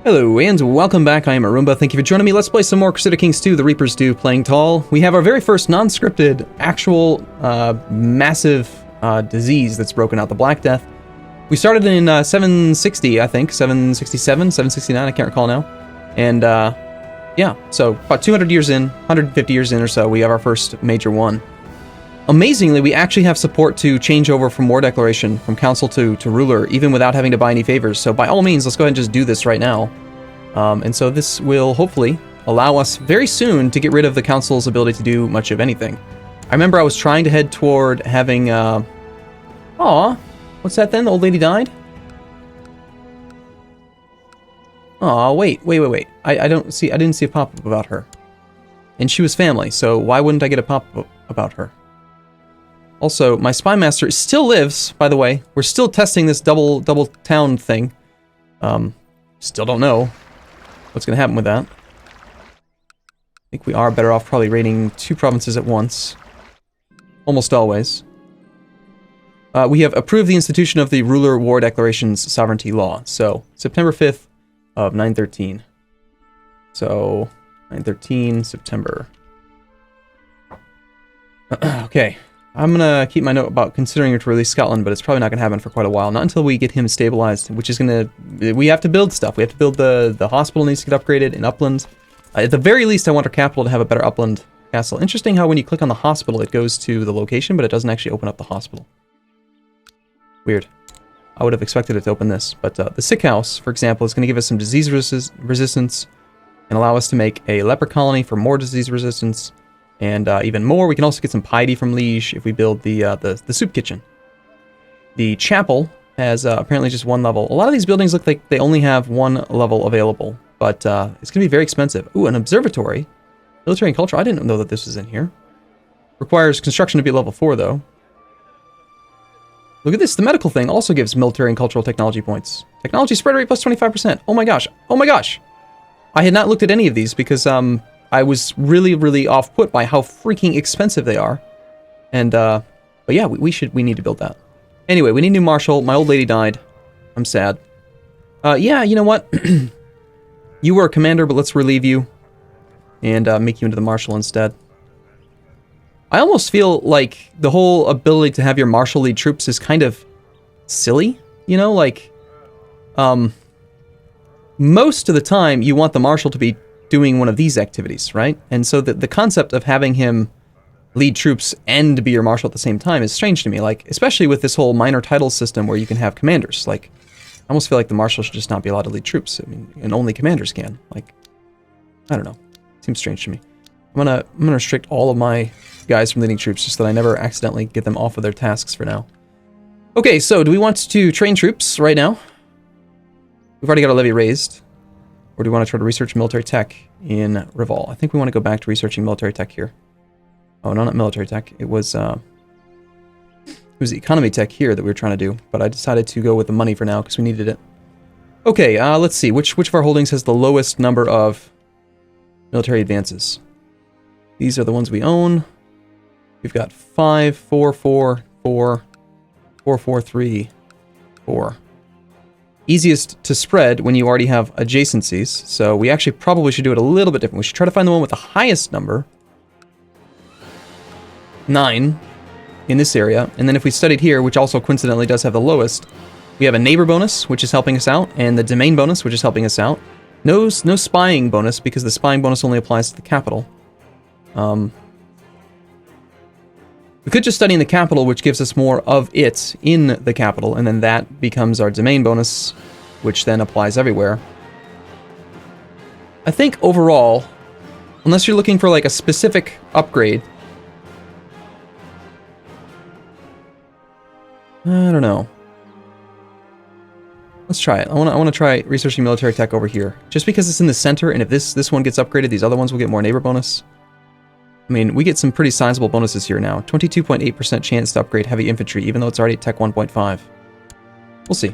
Hello and welcome back, I am Arumba. Thank you for joining me. Let's play some more Crusader Kings 2, The Reapers do, playing tall. We have our very first non-scripted, actual, massive disease that's broken out, the Black Death. We started in 760, I think, 767, 769, I can't recall now. And, yeah, so about 200 years in, 150 years in or so, we have our first major one. Amazingly, we actually have support to change over from war declaration, from council to ruler, even without having to buy any favors. So by all means, let's go ahead and just do this right now. And so this will hopefully allow us very soon to get rid of the council's ability to do much of anything. I remember I was trying to head toward having, aw, what's that then? The old lady died? Aw, wait. I didn't see a pop-up about her. And she was family, so why wouldn't I get a pop-up about her? Also, my spy master still lives, by the way. We're still testing this double town thing. Still don't know what's going to happen with that. I think we are better off probably raiding 2 provinces at once. Almost always. We have approved the institution of the Ruler War Declaration's sovereignty law. So, September 5th of 913. So, 913, September. Okay. I'm gonna keep my note about considering to release Scotland, but it's probably not gonna happen for quite a while. Not until we get him stabilized, which is gonna... We have to build stuff. We have to build the hospital needs to get upgraded in Upland. At the very least, I want our capital to have a better Upland castle. Interesting how when you click on the hospital, it goes to the location, but it doesn't actually open up the hospital. Weird. I would have expected it to open this, but the sick house, for example, is gonna give us some disease resistance and allow us to make a leper colony for more disease resistance. And even more, we can also get some piety from Liege if we build the soup kitchen. The chapel has apparently just 1 level. A lot of these buildings look like they only have 1 level available, but it's going to be very expensive. Ooh, an observatory. Military and culture. I didn't know that this was in here. Requires construction to be level 4, though. Look at this. The medical thing also gives military and cultural technology points. Technology spread rate plus 25%. Oh my gosh. Oh my gosh. I had not looked at any of these because... I was really off-put by how freaking expensive they are. And, but yeah, we need to build that. Anyway, we need a new marshal. My old lady died. I'm sad. Yeah, you know what? You were a commander, but let's relieve you. And, make you into the marshal instead. I almost feel like the whole ability to have your marshal lead troops is kind of silly. You know, like, most of the time, you want the marshal to be doing one of these activities, right? And so the concept of having him lead troops and be your marshal at the same time is strange to me, like, especially with this whole minor title system where you can have commanders. Like, I almost feel like the marshal should just not be allowed to lead troops. I mean, and only commanders can. Like, I don't know. Seems strange to me. I'm gonna restrict all of my guys from leading troops just so that I never accidentally get them off of their tasks for now. Okay, so do we want to train troops right now? We've already got our levy raised. Or do we want to try to research military tech in Reval? I think we want to go back to researching military tech here. Oh, no, not military tech. It was economy tech here that we were trying to do, but I decided to go with the money for now because we needed it. Okay, let's see. Which of our holdings has the lowest number of military advances? These are the ones we own. We've got 5, 4, 4, 4, 4, 4, 3, 4. Easiest to spread when you already have adjacencies, so we actually probably should do it a little bit different. We should try to find the one with the highest number, 9, in this area, and then if we studied here, which also coincidentally does have the lowest, we have a neighbor bonus, which is helping us out, and the domain bonus, which is helping us out. No spying bonus, because the spying bonus only applies to the capital. We could just study in the capital, which gives us more of it in the capital, and then that becomes our domain bonus, which then applies everywhere. I think overall, unless you're looking for like a specific upgrade, I don't know. Let's try it. I want to try researching military tech over here, just because it's in the center, and if this one gets upgraded, these other ones will get more neighbor bonus. I mean, we get some pretty sizable bonuses here now. 22.8% chance to upgrade heavy infantry, even though it's already Tech 1.5. We'll see.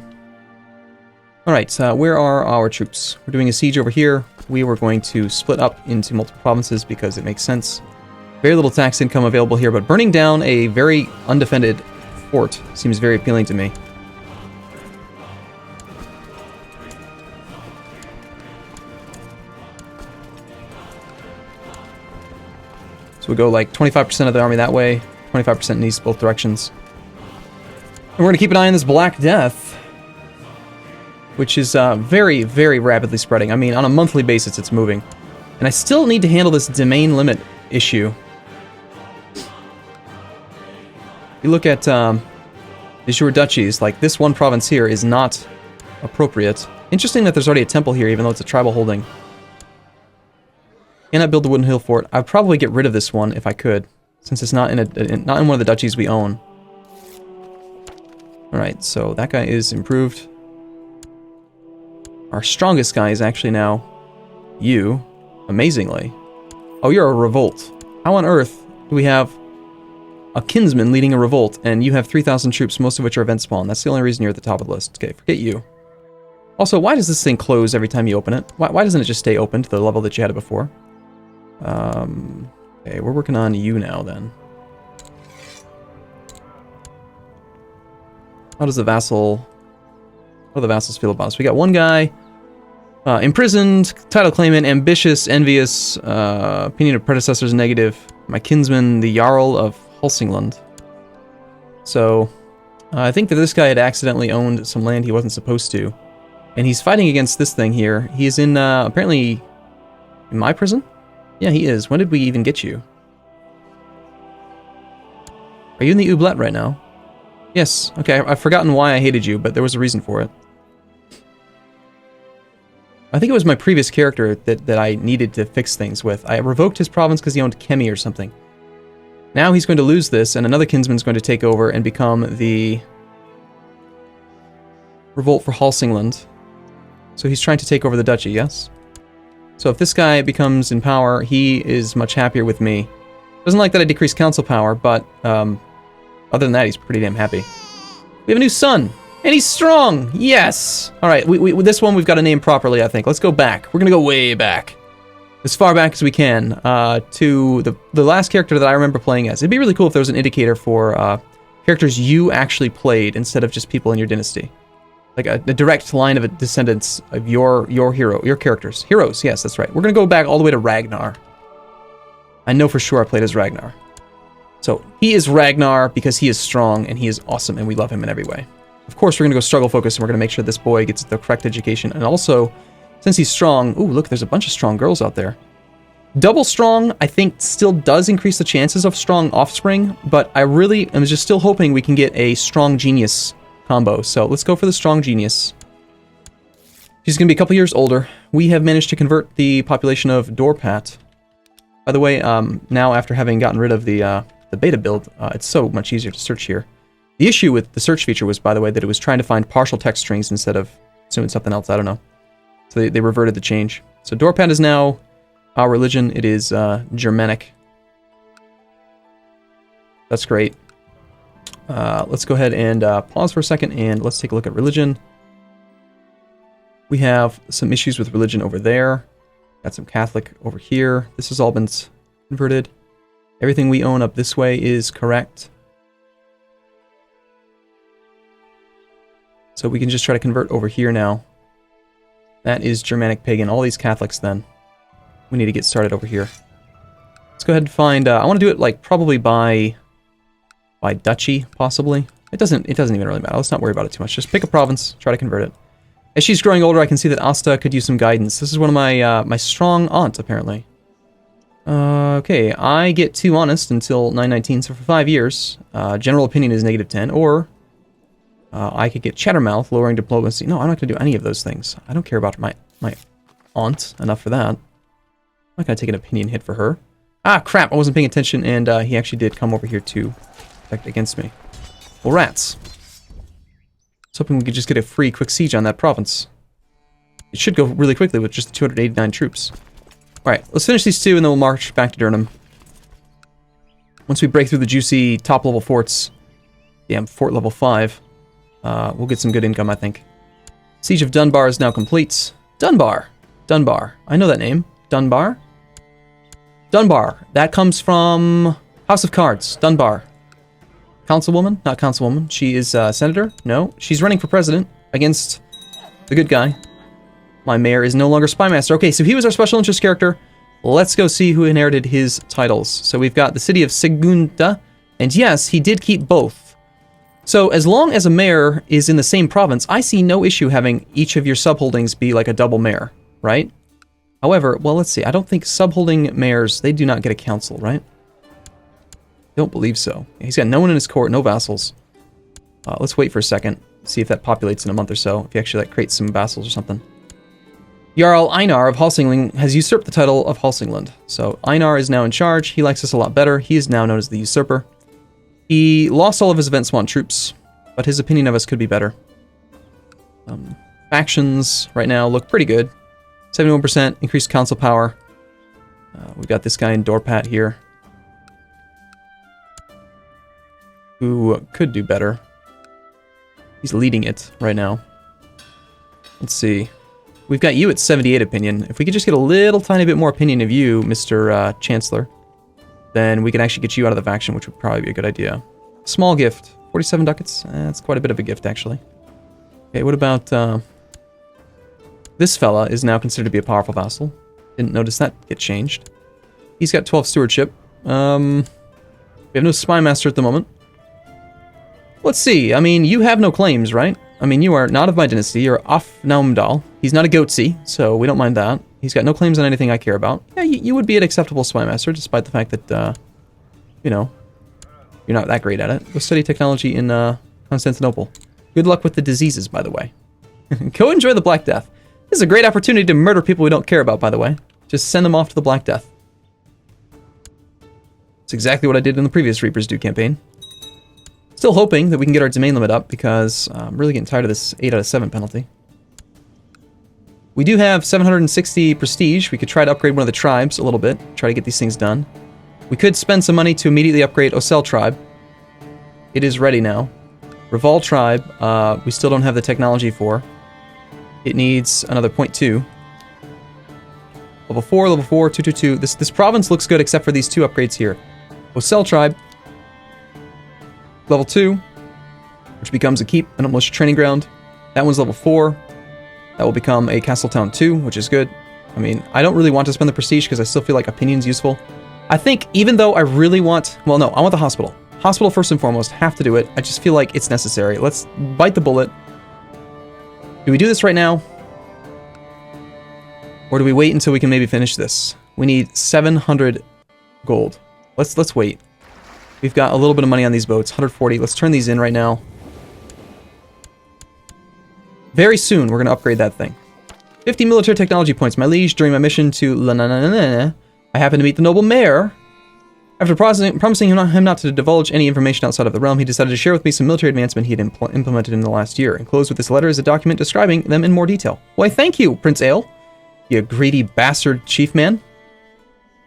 Alright, where are our troops? We're doing a siege over here. We were going to split up into multiple provinces because it makes sense. Very little tax income available here, but burning down a very undefended fort seems very appealing to me. So we go like 25% of the army that way, 25% in these both directions. And we're going to keep an eye on this Black Death, which is very, very rapidly spreading. I mean, on a monthly basis, it's moving. And I still need to handle this domain limit issue. You look at the Azure duchies, like this one province here is not appropriate. Interesting that there's already a temple here, even though it's a tribal holding. Can I build the wooden hill fort? I'd probably get rid of this one if I could, since it's not in one of the duchies we own. Alright, so that guy is improved. Our strongest guy is actually now you, amazingly. Oh, you're a revolt. How on earth do we have a kinsman leading a revolt, and you have 3,000 troops, most of which are event spawn? That's the only reason you're at the top of the list. Okay, forget you. Also, why does this thing close every time you open it? Why doesn't it just stay open to the level that you had it before? Okay, we're working on you now, then. How does the vassal... How do the vassals feel about us? We got one guy... imprisoned, title claimant, ambitious, envious, opinion of predecessors negative. My kinsman, the Jarl of Helsingland. So, I think that this guy had accidentally owned some land he wasn't supposed to. And he's fighting against this thing here. He is in, apparently, in my prison? Yeah, he is. When did we even get you? Are you in the Oublet right now? Yes. Okay, I've forgotten why I hated you, but there was a reason for it. I think it was my previous character that I needed to fix things with. I revoked his province because he owned Kemi or something. Now he's going to lose this, and another kinsman's going to take over and become the Revolt for Helsingland. So he's trying to take over the duchy, yes? So if this guy becomes in power, he is much happier with me. Doesn't like that I decrease council power, but other than that, he's pretty damn happy. We have a new son! And he's strong! Yes! Alright, this one we've got to name properly, I think. Let's go back. We're gonna go way back. As far back as we can, to the last character that I remember playing as. It'd be really cool if there was an indicator for characters you actually played instead of just people in your dynasty. Like a direct line of descendants of your hero, your characters. Heroes, yes, that's right. We're gonna go back all the way to Ragnar. I know for sure I played as Ragnar. So, he is Ragnar because he is strong and he is awesome and we love him in every way. Of course, we're going to go struggle focus, and we're going to make sure this boy gets the correct education. And also, since he's strong... Ooh, look, there's a bunch of strong girls out there. Double strong, I think, still does increase the chances of strong offspring, but I really am just still hoping we can get a strong genius combo. So let's go for the strong genius. She's going to be a couple years older. We have managed to convert the population of Dorpat. By the way, now after having gotten rid of the beta build, it's so much easier to search here. The issue with the search feature was, by the way, that it was trying to find partial text strings instead of doing something else. I don't know. So they reverted the change. So Dorpat is now our religion. It is Germanic. That's great. Let's go ahead and pause for a second and let's take a look at religion. We have some issues with religion over there. Got some Catholic over here. This has all been converted. Everything we own up this way is correct. So we can just try to convert over here now. That is Germanic Pagan. All these Catholics then. We need to get started over here. Let's go ahead and find... I want to do it like probably by duchy, possibly. It doesn't even really matter. Let's not worry about it too much. Just pick a province, try to convert it. As she's growing older, I can see that Asta could use some guidance. This is one of my my strong aunt, apparently. Okay, I get 2 honest until 919, so for 5 years. General opinion is -10, or... I could get Chattermouth, lowering diplomacy. No, I'm not going to do any of those things. I don't care about my aunt enough for that. I'm not going to take an opinion hit for her. Ah, crap, I wasn't paying attention, and he actually did come over here to protect against me. Well, rats. I was hoping we could just get a free quick siege on that province. It should go really quickly with just 289 troops. Alright, let's finish these 2, and then we'll march back to Durnham. Once we break through the juicy top-level forts, damn, fort level 5, we'll get some good income, I think. Siege of Dunbar is now complete. Dunbar. I know that name. Dunbar. That comes from House of Cards. Dunbar. Councilwoman? Not councilwoman. She is senator? No. She's running for president against the good guy. My mayor is no longer spymaster. Okay, so he was our special interest character. Let's go see who inherited his titles. So we've got the city of Sigunda, and yes, he did keep both. So as long as a mayor is in the same province, I see no issue having each of your subholdings be like a double mayor, right? However, well, let's see. I don't think subholding mayors, they do not get a council, right? Don't believe so. He's got no one in his court, no vassals. Let's wait for a second, see if that populates in a month or so, if he actually like creates some vassals or something. Jarl Einar of Helsingland has usurped the title of Helsingland. So Einar is now in charge. He likes us a lot better. He is now known as the usurper. He lost all of his Ventspont troops, but his opinion of us could be better. Factions right now look pretty good. 71% increased council power. We've got this guy in Dorpat here, who could do better. He's leading it right now. Let's see. We've got you at 78 opinion. If we could just get a little tiny bit more opinion of you, Mr. Chancellor, then we can actually get you out of the faction, which would probably be a good idea. Small gift. 47 ducats. That's quite a bit of a gift, actually. Okay, what about... this fella is now considered to be a powerful vassal. Didn't notice that get changed. He's got 12 stewardship. We have no spy master at the moment. Let's see. I mean, you have no claims, right? I mean, you are not of my dynasty. You're Afnaumdal. He's not a goatsy, so we don't mind that. He's got no claims on anything I care about. Yeah, you would be an acceptable spy master, despite the fact that, you know, you're not that great at it. Go study technology in Constantinople. Good luck with the diseases, by the way. Go enjoy the Black Death. This is a great opportunity to murder people we don't care about, by the way. Just send them off to the Black Death. It's exactly what I did in the previous Reapers Do campaign. Still hoping that we can get our domain limit up, because I'm really getting tired of this 8 out of 7 penalty. We do have 760 prestige. We could try to upgrade one of the tribes a little bit, try to get these things done. We could spend some money to immediately upgrade Osel tribe. It is ready now. Reval tribe, we still don't have the technology for. It needs another 0.2. Level 4, level 4, 222. This province looks good except for these 2 upgrades here. Osel tribe, level 2, which becomes a keep, an militia training ground. That one's level 4. That will become a Castle Town 2, which is good. I mean, I don't really want to spend the prestige because I still feel like opinion's useful. I think even though I really want... Well, no, I want the hospital. Hospital first and foremost. Have to do it. I just feel like it's necessary. Let's bite the bullet. Do we do this right now? Or do we wait until we can maybe finish this? We need 700 gold. Let's wait. We've got a little bit of money on these boats. 140. Let's turn these in right now. Very soon, we're going to upgrade that thing. 50 military technology points. My liege, during my mission to Lananana, I happened to meet the noble mayor. After promising him not to divulge any information outside of the realm, he decided to share with me some military advancement he had implemented in the last year. Enclosed with this letter is a document describing them in more detail. Why, thank you, Prince Ale, you greedy bastard chief man.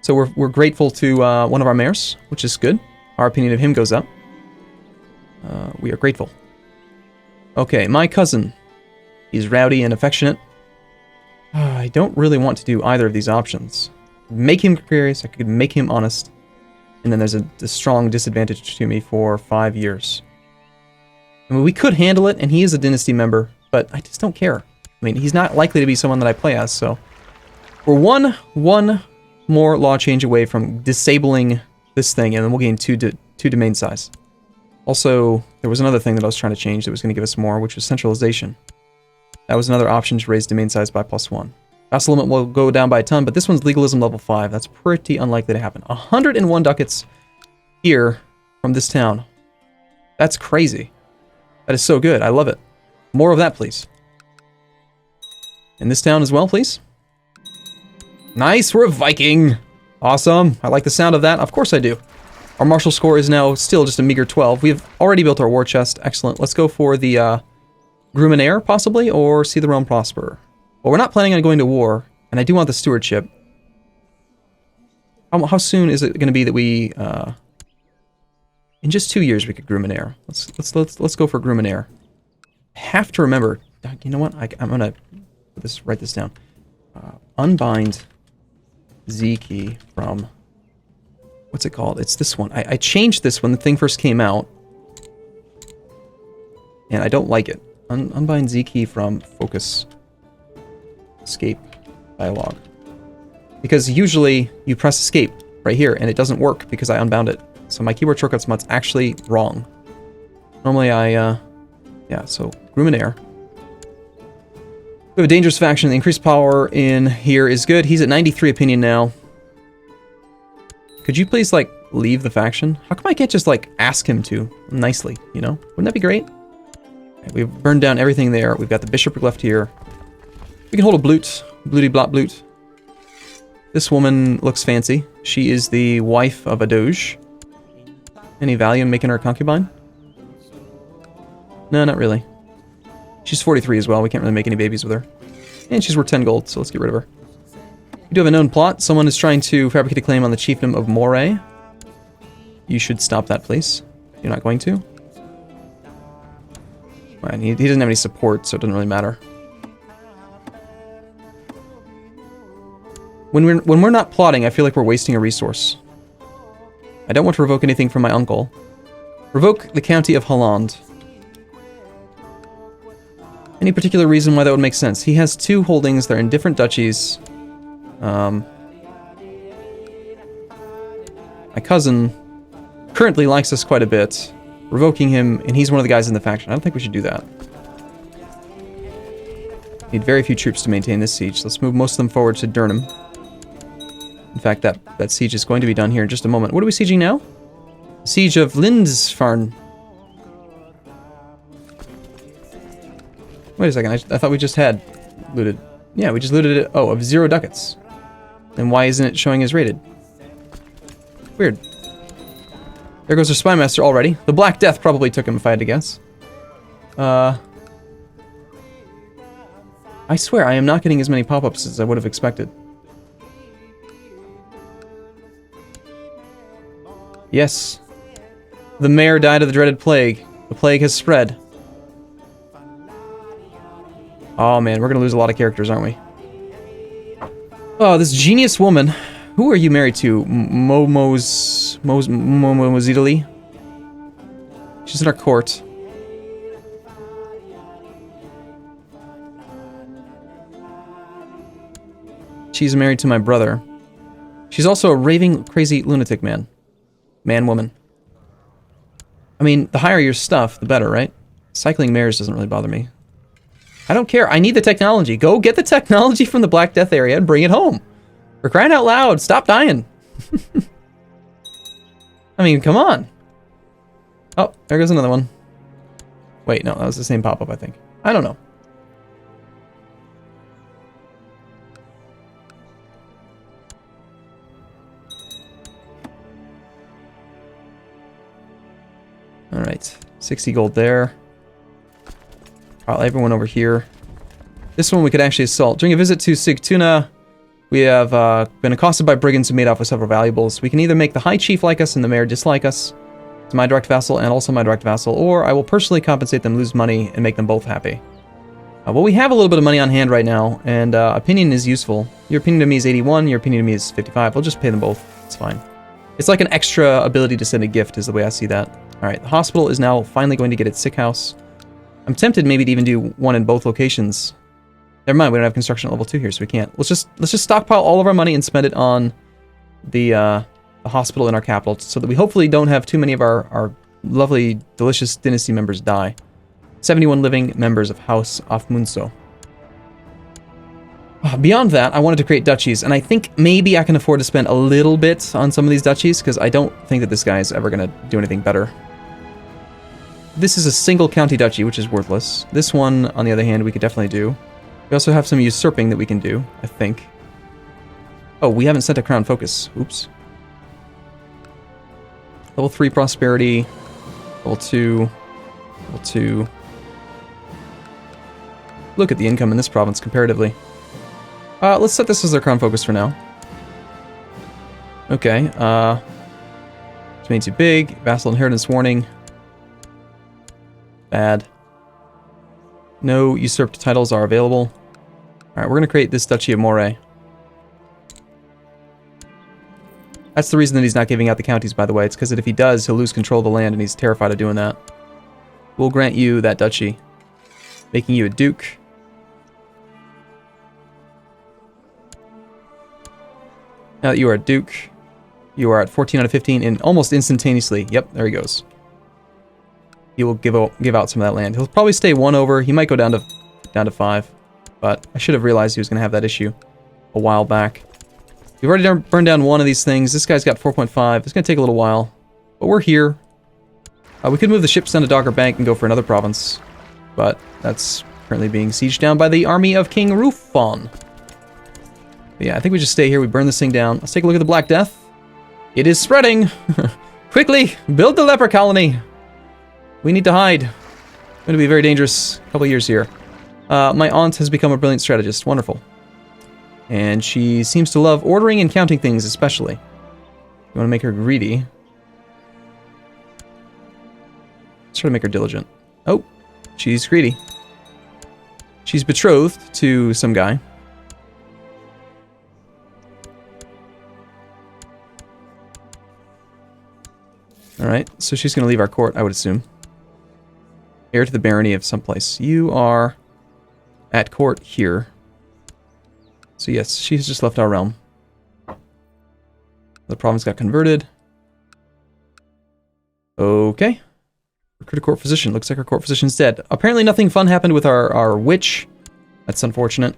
So we're grateful to one of our mayors, which is good. Our opinion of him goes up. We are grateful. Okay, my cousin. He's rowdy and affectionate. I don't really want to do either of these options. Make him curious, I could make him honest. And then there's a strong disadvantage to me for 5 years. I mean, we could handle it, and he is a dynasty member, but I just don't care. I mean, he's not likely to be someone that I play as, so... We're one more law change away from disabling this thing, and then we'll gain 2 domain size. Also, there was another thing that I was trying to change that was going to give us more, which was centralization. That was another option to raise domain size by +1. Vassal limit will go down by a ton, but this one's legalism level 5. That's pretty unlikely to happen. 101 ducats here from this town. That's crazy. That is so good. I love it. More of that, please. In this town as well, please. Nice, we're a Viking. Awesome. I like the sound of that. Of course I do. Our martial score is now still just a meager 12. We've already built our war chest. Excellent. Let's go for the Gruminair, possibly, or See the Realm Prosper. Well, we're not planning on going to war, and I do want the stewardship. How soon is it going to be that we... in just 2 years we could Gruminair. Let's go for Gruminair. I have to remember... You know what? I'm going to write this down. Unbind Z key from... What's it called? It's this one. I changed this when the thing first came out. And I don't like it. Unbind Z key from focus. Escape dialogue. Because usually you press escape right here, and it doesn't work because I unbound it. So my keyboard shortcut smut's actually wrong. Normally yeah, so groom and heir. We have a dangerous faction. The increased power in here is good. He's at 93 opinion now. Could you please, like, leave the faction? How come I can't just, like, ask him to nicely, you know? Wouldn't that be great? Right, we've burned down everything there. We've got the bishopric left here. We can hold a blute. Bluty blot blute. This woman looks fancy. She is the wife of a doge. Any value in making her a concubine? No, not really. She's 43 as well. We can't really make any babies with her. And she's worth 10 gold, so let's get rid of her. We do have a known plot. Someone is trying to fabricate a claim on the chiefdom of Moray. You should stop that, please. You're not going to? Right, he doesn't have any support, so it doesn't really matter. When we're not plotting, I feel like we're wasting a resource. I don't want to revoke anything from my uncle. Revoke the county of Holland. Any particular reason why that would make sense? He has 2 holdings. They're in different duchies. My cousin currently likes us quite a bit. Revoking him, and he's one of the guys in the faction. I don't think we should do that. Need very few troops to maintain this siege. So let's move most of them forward to Durham. In fact, that siege is going to be done here in just a moment. What are we sieging now? Siege of Lindisfarne. Wait a second, I thought we just had looted. Yeah, we just looted it. Oh, of 0 ducats. Then why isn't it showing as rated? Weird. There goes our spy master already. The Black Death probably took him if I had to guess. I swear, I am not getting as many pop-ups as I would have expected. Yes. The mayor died of the dreaded plague. The plague has spread. Oh man, we're gonna lose a lot of characters, aren't we? Oh, this genius woman. Who are you married to? Momozidali? She's in our court. She's married to my brother. She's also a raving, crazy lunatic man. Man-woman. I mean, the higher your stuff, the better, right? Cycling mares doesn't really bother me. I don't care. I need the technology. Go get the technology from the Black Death area and bring it home. For crying out loud, stop dying. I mean, come on. Oh, there goes another one. Wait, no, that was the same pop-up, I think. I don't know. Alright, 60 gold there. Everyone over here. This one we could actually assault. During a visit to Sigtuna, we have been accosted by brigands who made off with several valuables. We can either make the High Chief like us and the Mayor dislike us. It's my direct vassal and also my direct vassal, or I will personally compensate them, lose money, and make them both happy. Well, we have a little bit of money on hand right now, and opinion is useful. Your opinion to me is 81, your opinion to me is 55. We'll just pay them both. It's fine. It's like an extra ability to send a gift is the way I see that. Alright, the hospital is now finally going to get its sick house. I'm tempted maybe to even do one in both locations. Never mind, we don't have construction at level 2 here, so we can't. Let's just stockpile all of our money and spend it on the hospital in our capital, so that we hopefully don't have too many of our lovely, delicious dynasty members die. 71 living members of House Afmunso. Beyond that, I wanted to create duchies, and I think maybe I can afford to spend a little bit on some of these duchies, because I don't think that this guy is ever going to do anything better. This is a single county duchy, which is worthless. This one, on the other hand, we could definitely do. We also have some usurping that we can do, I think. Oh, we haven't sent a crown focus. Oops. Level 3 prosperity. Level 2. Level 2. Look at the income in this province comparatively. Let's set this as our crown focus for now. Okay, it's made too big. Vassal inheritance warning. Bad. No usurped titles are available. Alright, we're going to create this Duchy of Moray. That's the reason that he's not giving out the counties, by the way. It's because that if he does, he'll lose control of the land, and he's terrified of doing that. We'll grant you that duchy, making you a duke. Now that you are Duke, you are at 14 out of 15 and almost instantaneously. Yep, there he goes. He will give out some of that land. He'll probably stay 1 over. He might go down to 5. But I should have realized he was going to have that issue a while back. We've already burned down 1 of these things. This guy's got 4.5. It's going to take a little while. But we're here. We could move the ships down to Dogger Bank and go for another province. But that's currently being sieged down by the army of King Rufon. But yeah, I think we just stay here. We burn this thing down. Let's take a look at the Black Death. It is spreading. Quickly, build the leper colony. We need to hide. It's going to be a very dangerous couple of years here. My aunt has become a brilliant strategist. Wonderful. And she seems to love ordering and counting things especially. You want to make her greedy. Let's try to make her diligent. Oh, she's greedy. She's betrothed to some guy. Alright, so she's going to leave our court, I would assume. Heir to the barony of someplace. You are at court here. So yes, she's just left our realm. The province got converted. Okay. Recruit a court physician. Looks like our court physician's dead. Apparently nothing fun happened with our witch. That's unfortunate.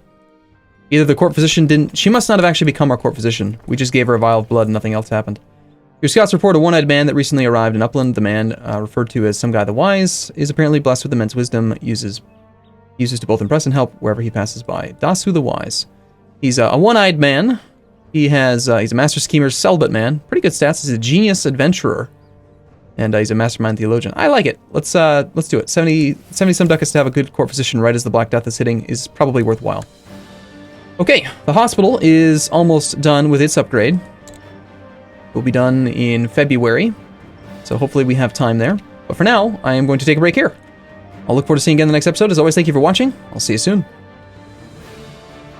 Either the court physician didn't... She must not have actually become our court physician. We just gave her a vial of blood and nothing else happened. Your scouts report a one-eyed man that recently arrived in Upland. The man, referred to as some guy the wise, is apparently blessed with immense wisdom, uses to both impress and help wherever he passes by. Dasu the Wise. He's a one-eyed man. He's a master schemer, celibate man. Pretty good stats. He's a genius adventurer. And he's a mastermind theologian. I like it. Let's do it. 70 some ducats to have a good court physician right as the Black Death is hitting is probably worthwhile. Okay, the hospital is almost done with its upgrade. Will be done in February, so hopefully we have time there. But for now, I am going to take a break here. I'll look forward to seeing you again in the next episode. As always, thank you for watching. I'll see you soon.